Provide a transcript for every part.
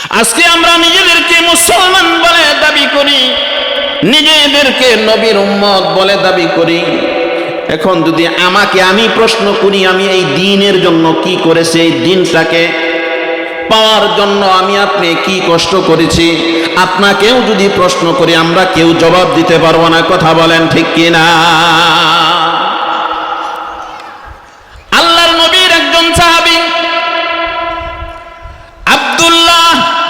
আজকে আমরা নিজেদেরকে মুসলমান বলে দাবি করি, নিজেদেরকে নবীর উম্মত বলে দাবি করি। এখন যদি আমি প্রশ্ন করি, আমি এই দ্বীনের জন্য কি করেছি, এই দ্বীনটাকে পাওয়ার জন্য আমি আপনি কি কষ্ট করেছি, আপনাকেও যদি প্রশ্ন করি, আমরা কেউ জবাব দিতে পারবো না। কথা বলেন ঠিক কিনা? আল্লাহর নবীর একজন সাহাবী আব্দুল্লাহ,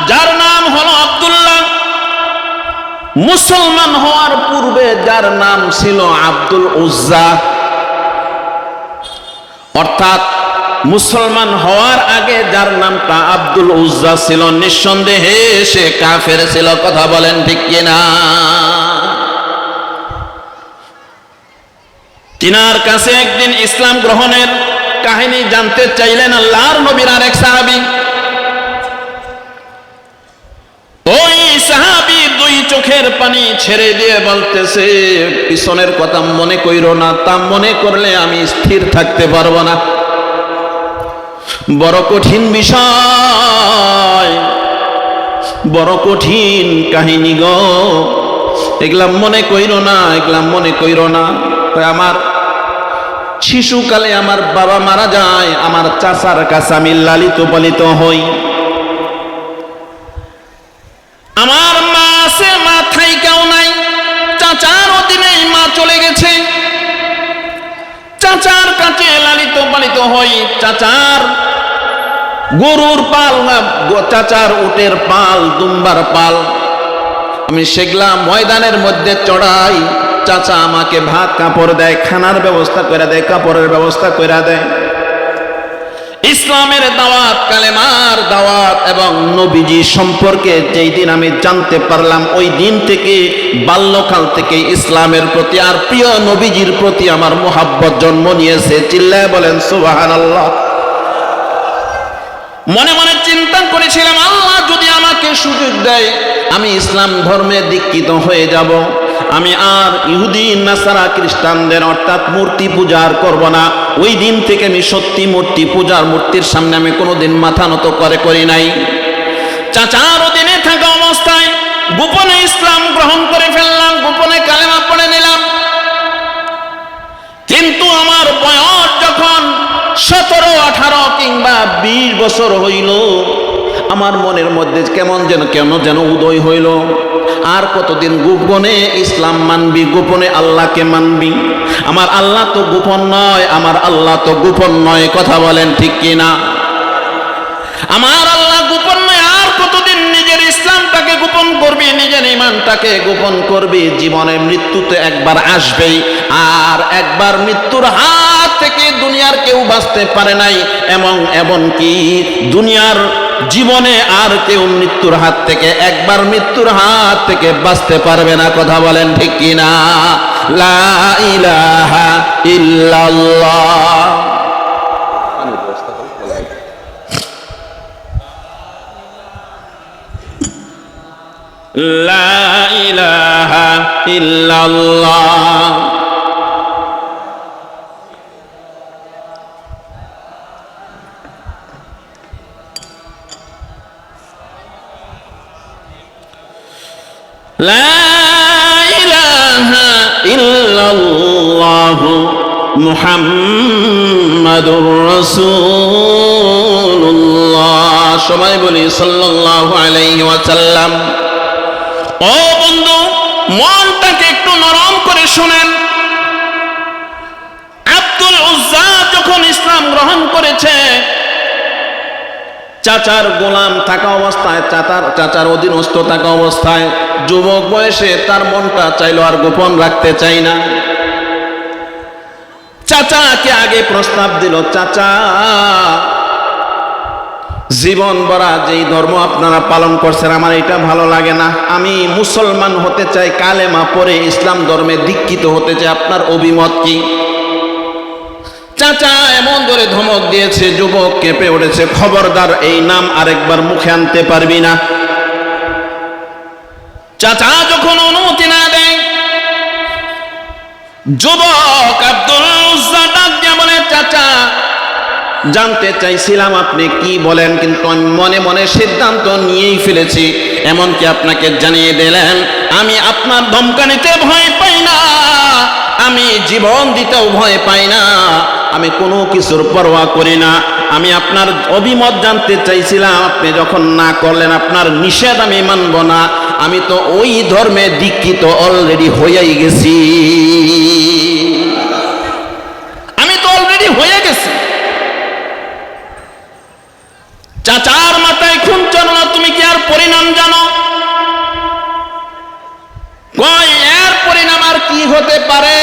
যার নাম হলো আব্দুল্লাহ, মুসলমান হওয়ার পূর্বে যার নাম ছিল আব্দুল উজ্জা, অর্থাৎ মুসলমান হওয়ার আগে যার নামটা আব্দুল উজ্জা ছিল, নিঃসন্দেহে সে কাফের ছিল। কথা বলেন ঠিক কিনা? তিনার কাছে একদিন ইসলাম গ্রহণের কাহিনী জানতে চাইলেন আল্লাহর নবীর আরেক সাহাবী। ওই সাহাবী দুই চোখের পানি ছেড়ে দিয়ে বলতেছে, পিছনের কথা মনে কইরো না, তা মনে করলে আমি স্থির থাকতে পারবো না। বড় কঠিন বিষয়, বড় কঠিন কাহিনী গো, এগুলা মনে কইরো না, এগুলা মনে কইরো না। আমার শিশুকালে আমার বাবা মারা যায়, আমার চাচার কাছে আমি লালিত পালিত হই। আমার মা আছে, মা থাইকাও নাই, চাচার অধীনেই মা চলে গেছে, চাচার কাছে লালিত পালিত হই। চাচার গরুর পাল, চাচার উটের পাল, দুম্বার পাল, আমি সেগুলা ময়দানের মধ্যে চড়াই। চাচা আমাকে ভাত কাপড় দেয়, খানার ব্যবস্থা করে দেয়, কাপড়ের ব্যবস্থা করে দেয়। ইসলামের দাওয়াত, কালেমার দাওয়াত এবং নবীজি সম্পর্কে যেই দিন আমি জানতে পারলাম, ওই দিন থেকে বাল্যকাল থেকে ইসলামের প্রতি আর প্রিয় নবীজির প্রতি আমার মোহাব্বত জন্ম নিয়েছে। চিল্লায় বলেন সুবহানাল্লাহ। মনে মনে চিন্তা করেছিলাম, আল্লাহ যদি আমাকে সুযোগ দেয়, আমি ইসলাম ধর্মে দীক্ষিত হয়ে যাব, আমি আর ইহুদি নাসারা খ্রিস্টানদের অর্থাৎ মূর্তি পূজা আর করব না। ওই দিন থেকে আমি সত্যি মূর্তি পূজার, মূর্তির সামনে আমি কোনোদিন মাথা নত করি নাই। চাচার অধীনে থাকা অবস্থায় গোপনে ইসলাম গ্রহণ করে ফেললাম, গোপনে কালেমা পড়ে নিলাম। কিন্তু আমার বয়স যখন 17, 18 কিংবা 20 বছর হইল, আমার মনের মধ্যে কেন যেন উদয় হইল, আর কতদিন গোপনে ইসলাম মানবি, গোপনে আল্লাহকে মানবি? আমার আল্লাহ তো গোপন নয়, আমার আল্লাহ তো গোপন নয়। কথা বলেন ঠিক কিনা? আমার আল্লাহ গোপন নয়, আর কতদিন নিজের ইসলামটাকে গোপন করবি, নিজের ঈমানটাকে গোপন করবি? জীবনে মৃত্যুতে একবার আসবেই, আর একবার মৃত্যুর হাত থেকে দুনিয়ার কেউ বাঁচতে পারে নাই, এমন কি দুনিয়ার জীবনে আর কেউ মৃত্যুর হাত থেকে, একবার মৃত্যুর হাত থেকে বাঁচতে পারবে না। কথা বলেন ঠিক কিনা? লা ইলাহা ইল্লাল্লাহ। লা ইলাহা ইল্লাল্লাহ। লা ইলাহা ইল্লাল্লাহ মুহাম্মাদুর রাসূলুল্লাহ। সবাই বলি সাল্লাল্লাহু আলাইহি ওয়াসাল্লাম। ও বন্ধু, মনটাকে একটু নরম করে শুনেন। আব্দুল উজ্জা যখন ইসলাম গ্রহণ করেছে, চাচার গোলাম থাকা অবস্থায়, চাচার অধীনস্থ থাকা অবস্থায়, যুবক বয়সে তার মনটা চাইলো আর গোপন রাখতে চাই না। চাচাকে আগে প্রস্তাব দিল, চাচা জীবন ভরা যেই ধর্ম আপনারা পালন করছেন আমার এটা ভালো লাগে না, আমি মুসলমান হতে চাই, কালেমা পড়ে ইসলাম ধর্মে দীক্ষিত হতে চাই, আপনার অভিমত কি? চাচা এমন করে ধমক দিয়েছে, যুবক কেঁপে উঠেছে, খবরদার এই নাম আরেকবার মুখে আনতে পারবি না। চাচা যখন অনুমতি না দেয়, যুবক আব্দুল উজ্জা ডাক দিয়ে বলে, চাচা জানতে চাইছিলাম আপনি কি বলেন, কিন্তু আমি মনে মনে সিদ্ধান্ত নিয়েই ফেলেছি। এমনকি আপনাকে জানিয়ে দিলেন আমি আপনার ধমকানিতে ভয় পাই না, আমি জীবন দিতেও ভয় পাই না, আমি কোনো কিছুর পরোয়া করি না। আমি আপনার অভিমত জানতে চাইছিলাম, আপনি যখন না করলেন আপনার নিষেধ আমি মানব না, আমি তো ওই ধর্মে দীক্ষিত অলরেডি হয়েই গেছি, আমি তো অলরেডি হয়ে গেছি। চাচার মাথায় খুন চলো না, তুমি কি আর পরিণাম জানো? কয় এর পরিণাম আর কি হতে পারে,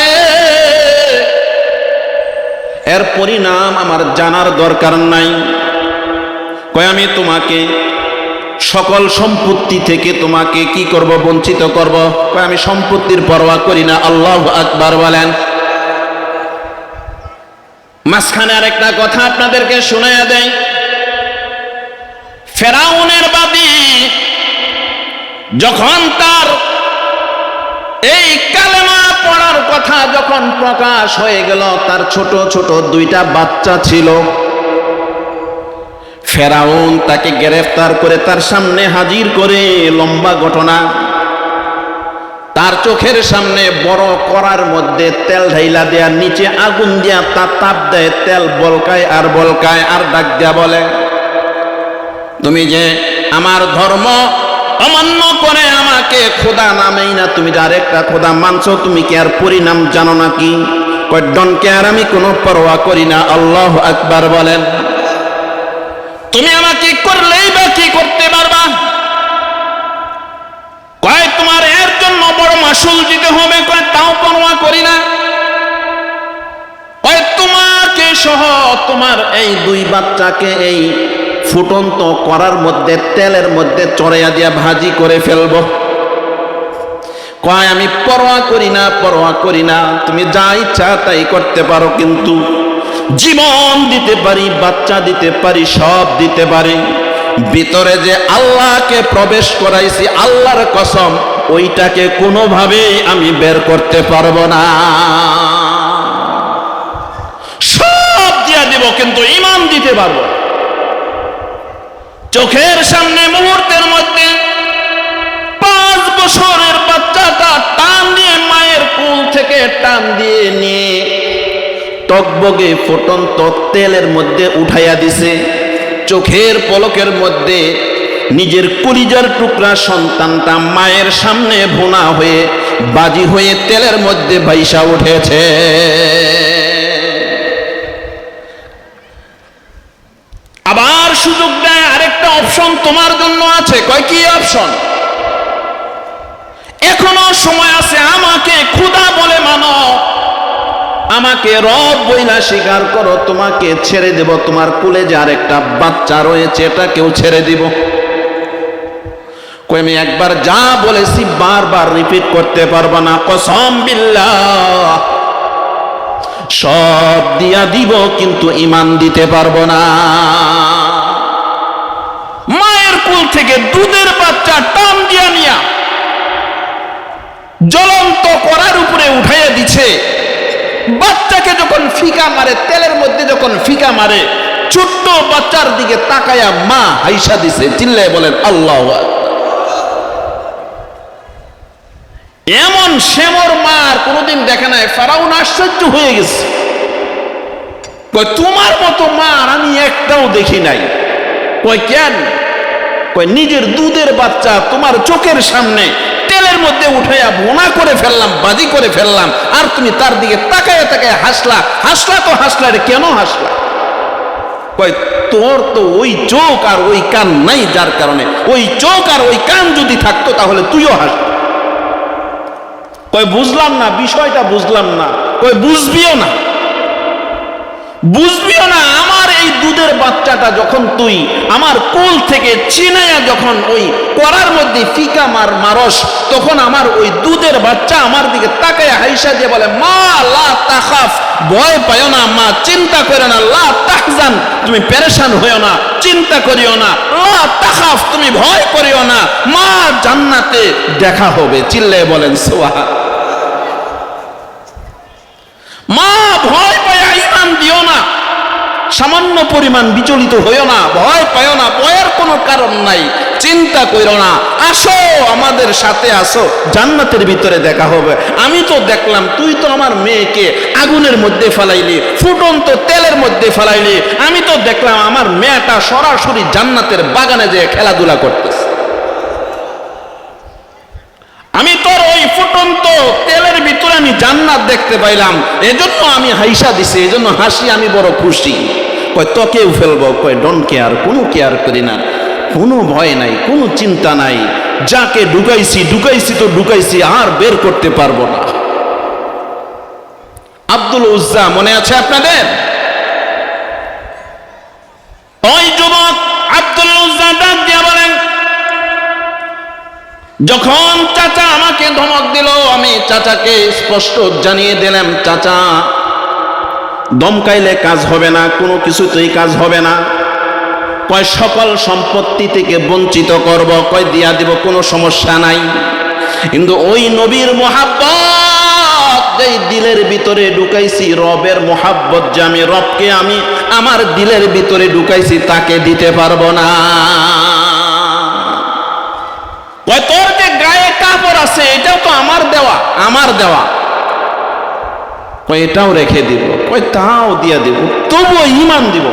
এর পরিণাম আমার জানার দরকার নাই। কয় আমি তোমাকে সকল সম্পত্তি থেকে তোমাকে কি করব, বঞ্চিত করব। কয় আমি সম্পত্তির পরোয়া করি না। আল্লাহু আকবার বলেন। মাঝখানে আরেকটা কথা আপনাদেরকে শোনায়া দেয়। ফেরাউনের বাদী যখন তার এই কালেমা পড়ার কথা যখন প্রকাশ হয়ে গেল, তার ছোট ছোট দুইটা বাচ্চা ছিল। ফেরাউন তাকে গ্রেফতার করে তার সামনে হাজির করে, লম্বা ঘটনা, তার চোখের সামনে বড় কড়ার মধ্যে তেল ঢাইলা দেয়া, নিচে আগুন দিয়া তার তাপ দেয়, তেল বলকায় আর বলকায়, আর ডাক দিয়া বলে তুমি যে আমার ধর্ম অমান্য করে আমাকে খোদা নামেই না, তুমি যে আরেকটা খোদা মানছো, তুমি কি আর পরিণাম জানো নাকি? কয় ডন কেয়ার, আমি কোনো পরোয়া করি না। আল্লাহু আকবার বলেন। তুমি আমাকে করলেই বা কি করতে পারবা? কয় তোমার এর জন্য বড় মাসুল দিতে হবে। কয় তাও পরোয়া করি না। কয় তোমাকে সহ তোমার এই দুই বাচ্চাকে এই ফুটন্ত করার মধ্যে তেলের মধ্যে চড়াইয়া দিয়া ভাজি করে ফেলবো। কয় আমি পরোয়া করি না, পরোয়া করি না, তুমি যা ইচ্ছা তাই করতে পারো, কিন্তু জীবন দিতে পারি, বাচ্চা দিতে পারি, সব দিতে পারি। ভিতরে যে আল্লাহকে প্রবেশ করাইছি, আল্লাহর কসম, ওইটাকে কোনোভাবেই আমি বের করতে পারবো না। সব দিয়া দিব, কিন্তু ঈমান দিতে পারবো। চোখের সামনে মুহূর্তের মধ্যে 5 বছরের বাচ্চাটা টান দিয়ে মায়ের কোল থেকে টান দিয়ে নিয়ে টকবগে ফুটন্ত তেলের মধ্যে উঠাইয়া দিছে। চোখের পলকের মধ্যে নিজের কলিজার টুকরা সন্তানটা মায়ের সামনে ভুনা হয়ে বাজি হয়ে তেলের মধ্যে ভাইসা উঠেছে। আবার সুযোগ দেয়, আরেকটা অপশন তোমার জন্য আছে। কয় কি অপশন? এখনো সময় আছে, আমাকে খোদা বলে মানো, আমাকে রব বইলা স্বীকার করো, তোমাকে ছেড়ে দেব। তোমার কোলে যে আরেকটা বাচ্চা রয়েছে এটাকেও ছেড়ে দিব। কই আমি একবার যা বলেছি বারবার রিপিট করতে পারবা না। কসম বিল্লাহ, সব দিয়া দিব, কিন্তু ঈমান দিতে পারবো না। মায়ের কোল থেকে দুধের বাচ্চা টান দিয়া নিয়া জ্বলন্ত কড়ার উপরে উঠাইয়া দিছে। বাচ্চাকে যখন ফিকা মারে, তেলের মধ্যে যখন ফিকা মারে, ছোট্ট বাচ্চার দিকে তাকায়া মা হাইসা দিছে। চিল্লায় বলেন আল্লাহু আকবার। এমন সেমর মার কোনোদিন দেখে নাই। ফেরাউন আশ্চর্য হয়ে গেছে। কই তোমার মতো মার আমি একটাও দেখি নাই। কই কেন? কই নিজের দুধের বাচ্চা তোমার চোখের সামনে তেলের মধ্যে উঠাইয়া ভুনা করে ফেললাম, বাজি করে ফেললাম, আর তুমি তার দিকে তাকায় তাকায় হাসলা। হাসলা তো হাসলা, রে কেন হাসলা? কই তোর তো ওই চোখ আর ওই কান নাই, যার কারণে। ওই চোখ আর ওই কান যদি থাকতো তাহলে তুইও হাসত। কই বুঝলাম না, বিষয়টা বুঝলাম না। কই বুঝবিও না, বুঝবিও না। আমার এই দুধের বাচ্চাটা যখন তুই আমার কোল থেকে চিনাইয়া যখন ওই কড়ার মধ্যে ফিকা মারস, তখন আমার ওই দুধের বাচ্চা আমার দিকে তাকায়া হাইসা দিয়ে বলে মা লা তাখাফ, ভয় পাইও না মা, চিন্তা করো না, লা তাহজান, তুমি পেরেশান হইও না, চিন্তা করিও না, লা তাখাফ, তুমি ভয় করিও না, মা জান্নাতে দেখা হবে। চিল্লায় বলেন সুবহান। মা ভয় পায়া ঈমান দিও না, সামান্য পরিমাণ বিচলিত হইও না, ভয় পাইও না, ভয়ের কোনো কারণ নাই, চিন্তা কইরো না। আসো, আমাদের সাথে আসো, জান্নাতের ভিতরে দেখা হবে। আমি তো দেখলাম তুই তো আমার মেয়েকে আগুনের মধ্যে ফেলাইলি, ফুটন্ত তেলের মধ্যে ফেলাইলি। আমি তো দেখলাম আমার মেয়েটা সরাসরি জান্নাতের বাগানে যেয়ে খেলাধুলা করতেছে। আমি তোর ওই ফুটন্ত তেলের ভিতরে আমি জান্নাত দেখতে পাইলাম, এজন্য আমি হাইসা দিছি, এজন্য হাসি, আমি বড় খুশি। কয় তোকেও ফেলবো, কয় ডোন্ট কেয়ার, কোনো কেয়ার করি না, কোনো ভয় নাই, কোনো চিন্তা নাই। যাকে ঢুকাইছি তো ঢুকাইছি, আর বের করতে পারবো না। আব্দুল উজ্জা মনে আছে আপনাদের? ওই যুবক আব্দুল উজ্জা ডাক দিয়া বলেন, যখন চাচা আমাকে ধমক দিল, আমি চাচাকে স্পষ্ট জানিয়ে দিলাম, চাচা দমকাইলে কাজ হবে না, কোনো কিছুতেই কাজ হবে না। কয় সকল সম্পত্তি থেকে বঞ্চিত করব, কয় দিয়া দিব, কোনো সমস্যা নাই। কিন্তু ওই নবীর মোহাব্বত যেই দিলের ভিতরে ঢুকাইছি, রবের মোহাব্বত যে আমি রবকে আমি আমার দিলের ভিতরে ঢুকাইছি, তাকে দিতে পারবো না। কয় তোর যে গায়ে কাপড় আছে, এটাও তো আমার দেওয়া, কয় এটাও রেখে দিব, কয় তাও দিয়া দিব, তবুও ঈমান দিব।